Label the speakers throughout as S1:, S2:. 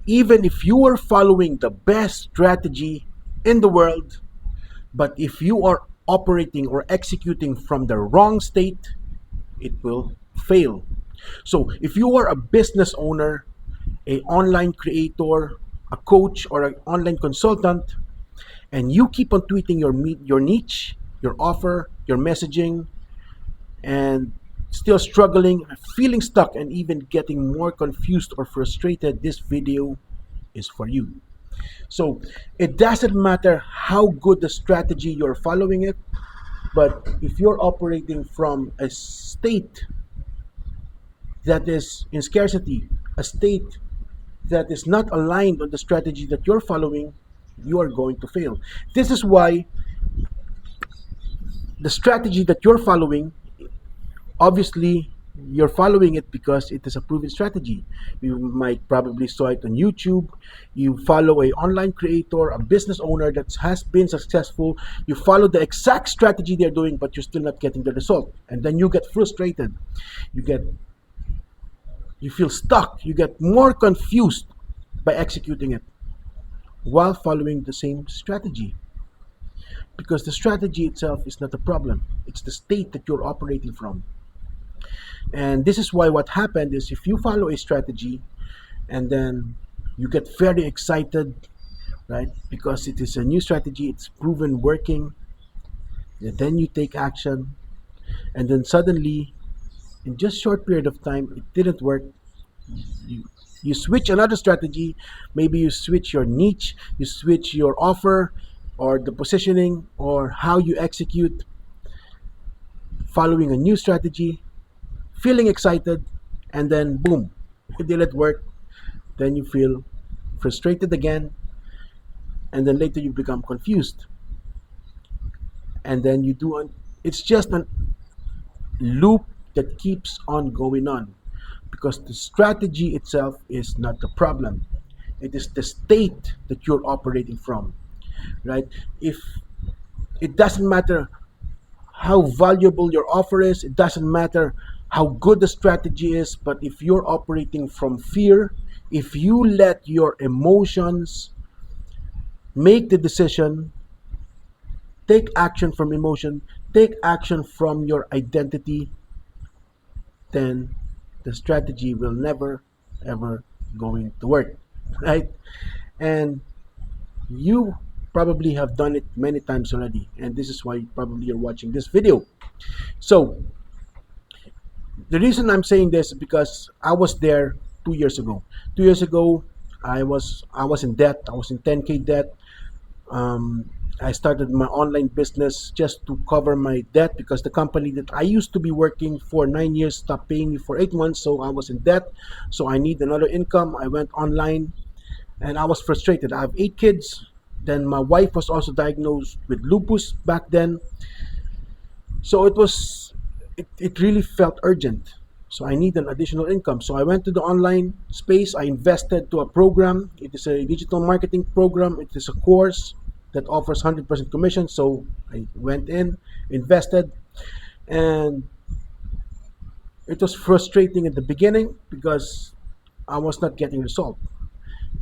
S1: Even if you are following the best strategy in the world, but if you are operating or executing from the wrong state, it will fail. So if you are a business owner, a online creator, a coach, or an online consultant, and you keep on tweeting your niche, your offer, your messaging, and still struggling, feeling stuck, and even getting more confused or frustrated, this video is for you. So it doesn't matter how good the strategy you're following it, but if you're operating from a state that is in scarcity, a state that is not aligned on the strategy that you're following, you are going to fail. This is why the strategy that you're following, obviously, you're following it because it is a proven strategy. You might probably saw it on YouTube. You follow a online creator, a business owner that has been successful. You follow the exact strategy they're doing, but you're still not getting the result. And then you get frustrated. You get you feel stuck. You get more confused by executing it while following the same strategy. Because the strategy itself is not the problem. It's the state that you're operating from. And this is why what happened is if you follow a strategy and then you get very excited, right? Because it is a new strategy, it's proven working, and then you take action, and then suddenly, in just short period of time, it didn't work. You, you switch another strategy, maybe you switch your niche, you switch your offer, or the positioning, or how you execute, following a new strategy, feeling excited, and then boom, it didn't work. Then you feel frustrated again, and then later you become confused, and then you do it's just a loop that keeps on going on, because the strategy itself is not the problem. It is the state that you're operating from, right? If it doesn't matter how valuable your offer is, it doesn't matter how good the strategy is, but if you're operating from fear, if you let your emotions make the decision, take action from emotion, take action from your identity, then the strategy will never ever going to work, right? And you probably have done it many times already, and this is why probably you're watching this video. So the reason I'm saying this is because I was there 2 years ago. 2 years ago, I was in debt. I was in 10K debt. um, I started my online business just to cover my debt, because the company that I used to be working for 9 years stopped paying me for 8 months, so I was in debt. So I need another income. I went online, and I was frustrated. I have 8 kids. Then my wife was also diagnosed with lupus back then, so it really felt urgent. So I need an additional income. So I went to the online space. I invested to a program. It is a digital marketing program. It is a course that offers 100% commission. So I went in, invested, and it was frustrating at the beginning because I was not getting result.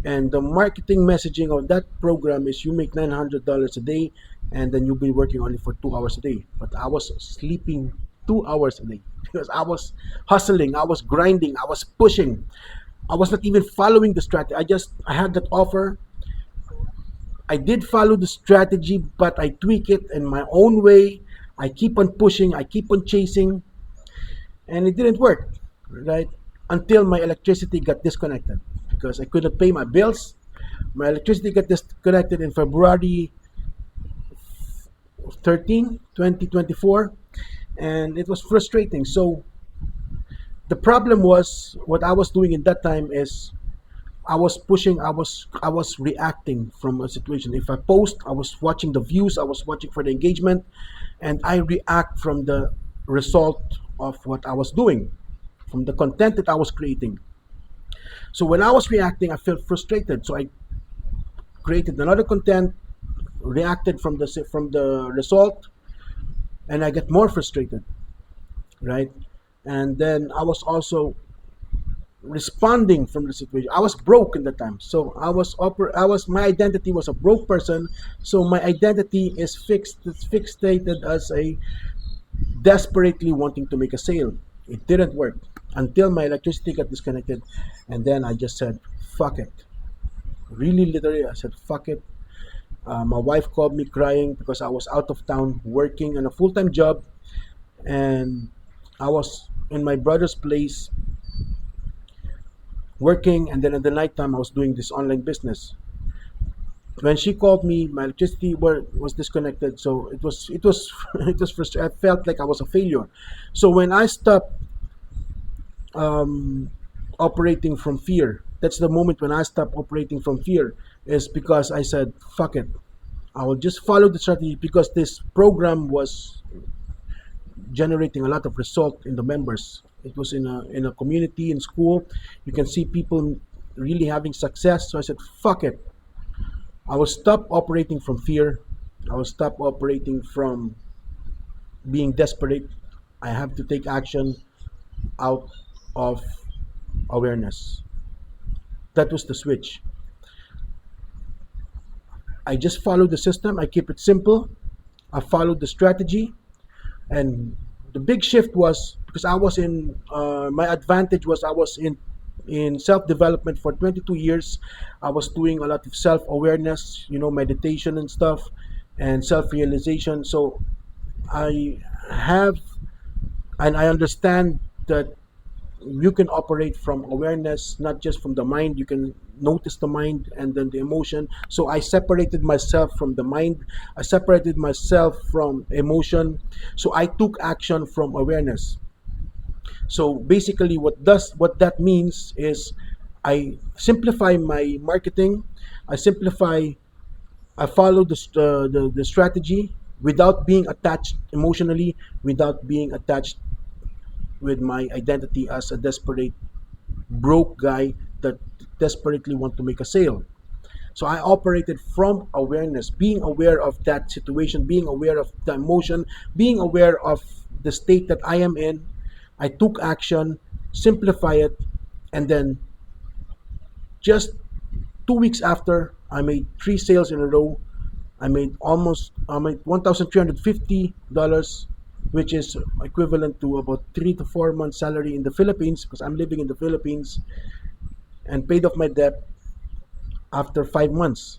S1: And the marketing messaging of that program is you make $900 a day, and then you'll be working only for 2 hours a day. But I was sleeping 2 hours a day because I was hustling, I was grinding, I was pushing. I was not even following the strategy. I had that offer. I did follow the strategy, but I tweak it in my own way. I keep on pushing, I keep on chasing, and it didn't work, right? Until my electricity got disconnected because I couldn't pay my bills. My electricity got disconnected in February 13, 2024, and it was frustrating. So the problem was what I was doing in that time is I was pushing, I was reacting from a situation. If I post, I was watching the views, I was watching for the engagement, and I react from the result of what I was doing, from the content that I was creating. So when I was reacting, I felt frustrated. So I created another content, reacted from the result, and I get more frustrated, right? And then I was also responding from the situation. I was broke in that time, so my identity was a broke person. So my identity is fixed. It's fixated as a desperately wanting to make a sale. It didn't work until my electricity got disconnected, and then I just said, "Fuck it." Really, literally, I said, "Fuck it." My wife called me crying because I was out of town working on a full-time job, and I was in my brother's place working, and then at the night time I was doing this online business. When she called me, my electricity was disconnected, so it was it was frustrating. I felt like I was a failure. So when I stopped um, operating from fear, that's the moment when I stopped operating from fear, is because I said, "Fuck it, I will just follow the strategy," because this program was generating a lot of result in the members. It was in a community in school. You can see people really having success. So I said, "Fuck it, I will stop operating from fear. I will stop operating from being desperate. I have to take action out of awareness." That was the switch. I just follow the system. I keep it simple. I followed the strategy, and the big shift was because I was in. My advantage was I was in self development for 22 years. I was doing a lot of self awareness, meditation and stuff, and self realization. So I have and I understand that you can operate from awareness, not just from the mind. You can notice the mind and then the emotion. So I separated myself from the mind. I separated myself from emotion. So I took action from awareness. So basically, what that means is I simplify my marketing. I simplify. I follow the strategy without being attached emotionally, without being attached with my identity as a desperate broke guy that desperately want to make a sale. So I operated from awareness, being aware of that situation, being aware of the emotion, being aware of the state that I am in. I took action, simplify it, and then just 2 weeks after, I made 3 sales in a row. I made $1,350, which is equivalent to about 3 to 4 months salary in the Philippines, because I'm living in the Philippines, and paid off my debt after 5 months,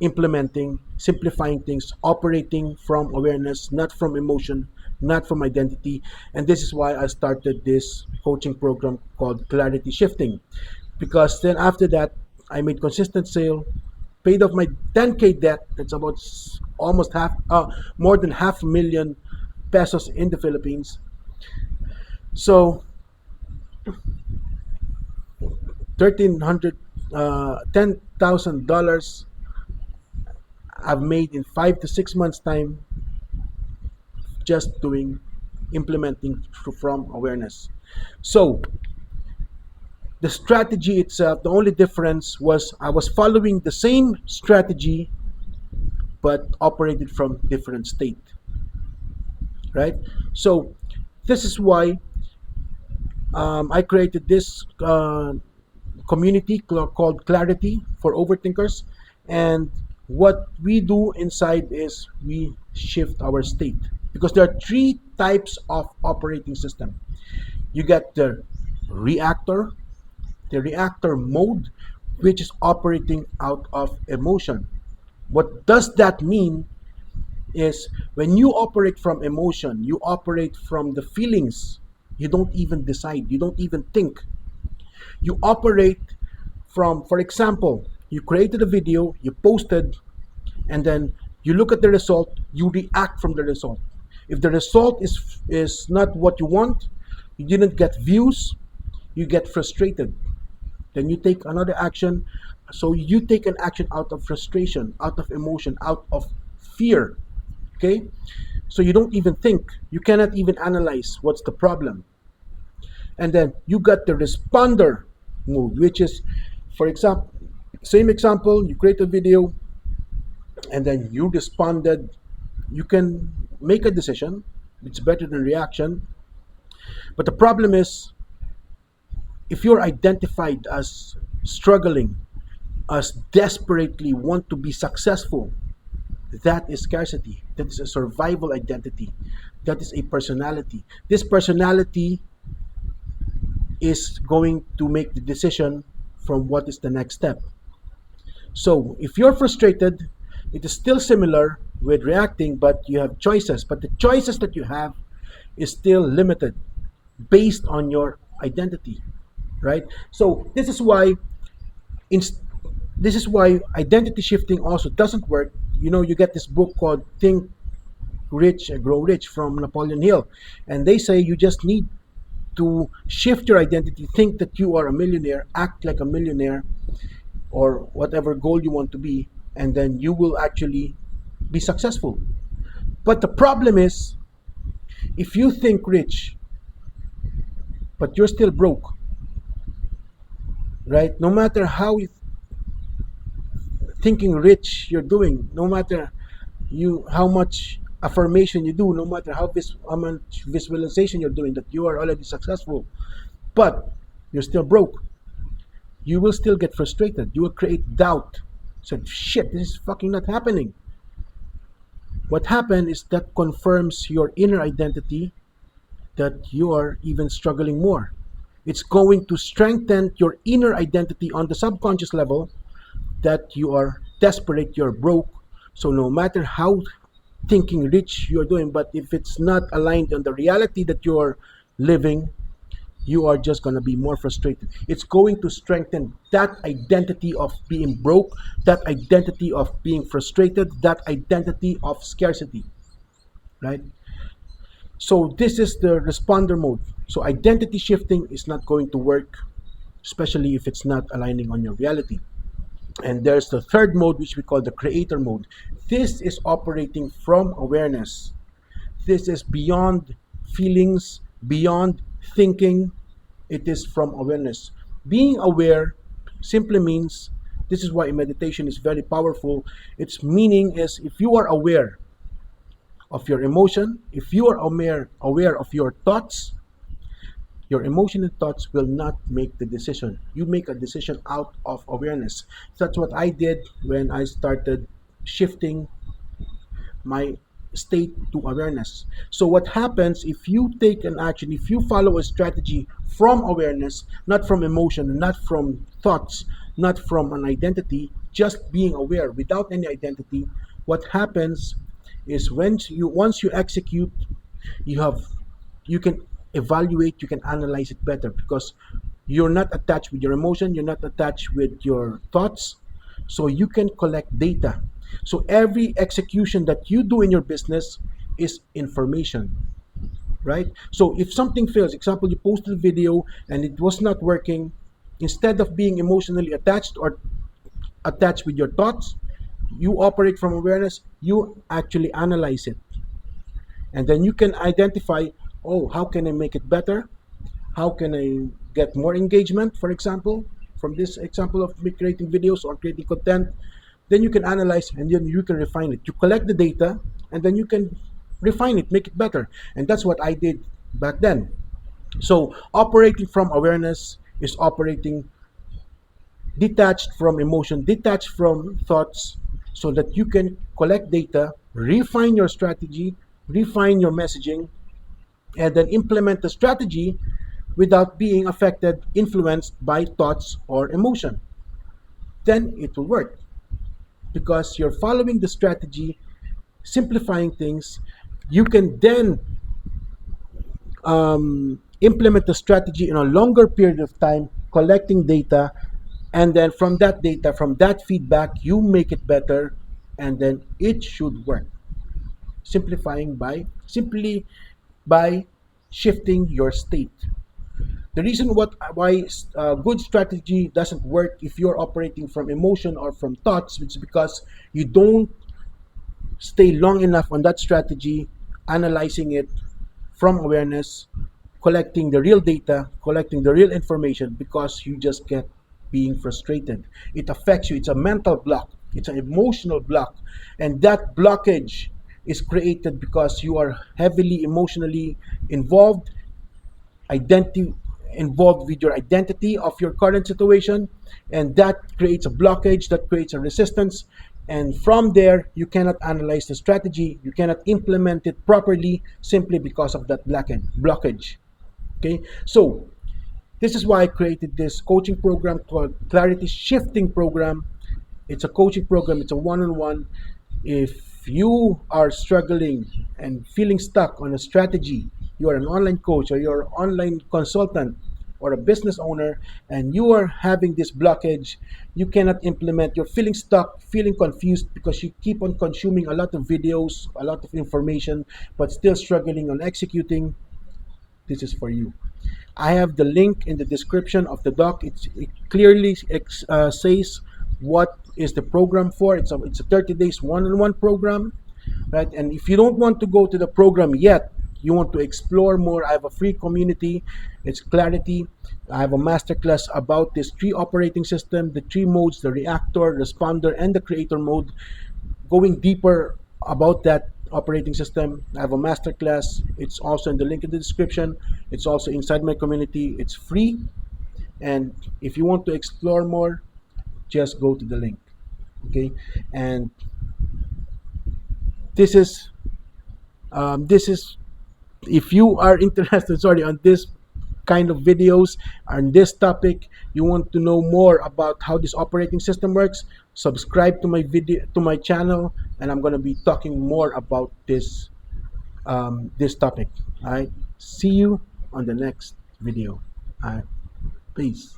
S1: implementing, simplifying things, operating from awareness, not from emotion, not from identity. And this is why I started this coaching program called Clarity Shifting. Because then after that, I made consistent sale, paid off my 10K debt. That's about almost more than half a million pesos in the Philippines. So 1,300, $10,000 I've made in 5 to 6 months time, just doing implementing from awareness. So the strategy itself, the only difference was I was following the same strategy but operated from different state, right? So this is why I created this community called Klariti for overthinkers. And what we do inside is we shift our state, because there are three types of operating system. You get the reactor mode, which is operating out of emotion. What does that mean is when you operate from emotion, you operate from the feelings. You don't even decide, you don't even think. You operate from, for example, you created a video, you posted, and then you look at the result, you react from the result. If the result is not what you want, you didn't get views, you get frustrated. Then you take another action. So you take an action out of frustration, out of emotion, out of fear. Okay? So you don't even think. You cannot even analyze what's the problem. And then you got the responder mode, which is, for example, same example, you create a video and then you responded. You can make a decision. It's better than reaction. But the problem is if you're identified as struggling, as desperately want to be successful, that is scarcity. That is a survival identity. That is a personality. This personality is going to make the decision from what is the next step. So if you're frustrated, it is still similar with reacting, but you have choices. But the choices that you have is still limited based on your identity, right? So in, this is why identity shifting also doesn't work. You know, you get this book called Think Rich and Grow Rich from Napoleon Hill, and they say you just need to shift your identity, think that you are a millionaire, act like a millionaire, or whatever goal you want to be, and then you will actually be successful. But the problem is, if you think rich, but you're still broke, right? No matter how thinking rich you're doing, no matter how much affirmation you do, no matter how much visualization you're doing that you are already successful, but you're still broke, you will still get frustrated. You will create doubt. Said, shit, this is fucking not happening. What happened is that confirms your inner identity that you are even struggling more. It's going to strengthen your inner identity on the subconscious level that you are desperate, you're broke. So no matter how thinking rich you're doing, but if it's not aligned on the reality that you're living, you are just going to be more frustrated. It's going to strengthen that identity of being broke, that identity of being frustrated, that identity of scarcity, right? So this is the responder mode. So identity shifting is not going to work, especially if it's not aligning on your reality. And there's the third mode, which we call the creator mode. This is operating from awareness. This is beyond feelings, beyond thinking. It is from awareness. Being aware simply means, this is why meditation is very powerful. Its meaning is, if you are aware of your emotion, if you are aware of your thoughts, your emotion and thoughts will not make the decision. You make a decision out of awareness. That's what I did when I started shifting my state to awareness. So what happens if you take an action, if you follow a strategy from awareness, not from emotion, not from thoughts, not from an identity, just being aware without any identity, what happens is once you execute, you can evaluate, you can analyze it better because you're not attached with your emotion, you're not attached with your thoughts, so you can collect data. So every execution that you do in your business is information, right? So if something fails, example, you posted a video and it was not working, instead of being emotionally attached or attached with your thoughts, you operate from awareness, you actually analyze it. And then you can identify, oh, how can I make it better? How can I get more engagement, for example, from this example of me creating videos or creating content? Then you can analyze and then you can refine it. You collect the data and then you can refine it, make it better. And that's what I did back then. So operating from awareness is operating detached from emotion, detached from thoughts, so that you can collect data, refine your strategy, refine your messaging, and then implement the strategy without being affected, influenced by thoughts or emotion. Then it will work because you're following the strategy, simplifying things. You can then implement the strategy in a longer period of time, collecting data, and then from that data, from that feedback, you make it better, and then it should work. Simply by shifting your state. The reason why good strategy doesn't work if you're operating from emotion or from thoughts, it's because you don't stay long enough on that strategy, analyzing it from awareness, collecting the real data, collecting the real information, because you just get being frustrated. It affects you. It's a mental block. It's an emotional block. And that blockage is created because you are heavily emotionally involved, identity involved with your identity of your current situation, and that creates a blockage, that creates a resistance, and from there you cannot analyze the strategy, you cannot implement it properly simply because of that blockage. Okay, so this is why I created this coaching program called Clarity Shifting Program. It's a coaching program, it's a one-on-one. If you are struggling and feeling stuck on a strategy, you are an online coach or you're an online consultant or a business owner, and you are having this blockage, you cannot implement, you're feeling stuck, feeling confused because you keep on consuming a lot of videos, a lot of information, but still struggling on executing, this is for you. I have the link in the description of the doc. It clearly says what is the program for. It's a 30 days one-on-one program, right? And if you don't want to go to the program yet, you want to explore more, I have a free community. It's Klariti. I have a masterclass about this tree operating system, the three modes, the reactor, responder, and the creator mode, going deeper about that operating system. I have a masterclass. It's also in the link in the description. It's also inside my community. It's free. And if you want to explore more, just go to the link. Okay. And this is this is if you are interested, sorry, on this kind of videos on this topic, you want to know more about how this operating system works, subscribe to my video, to my channel, and I'm going to be talking more about this topic. All right, see you on the next video. All right, peace.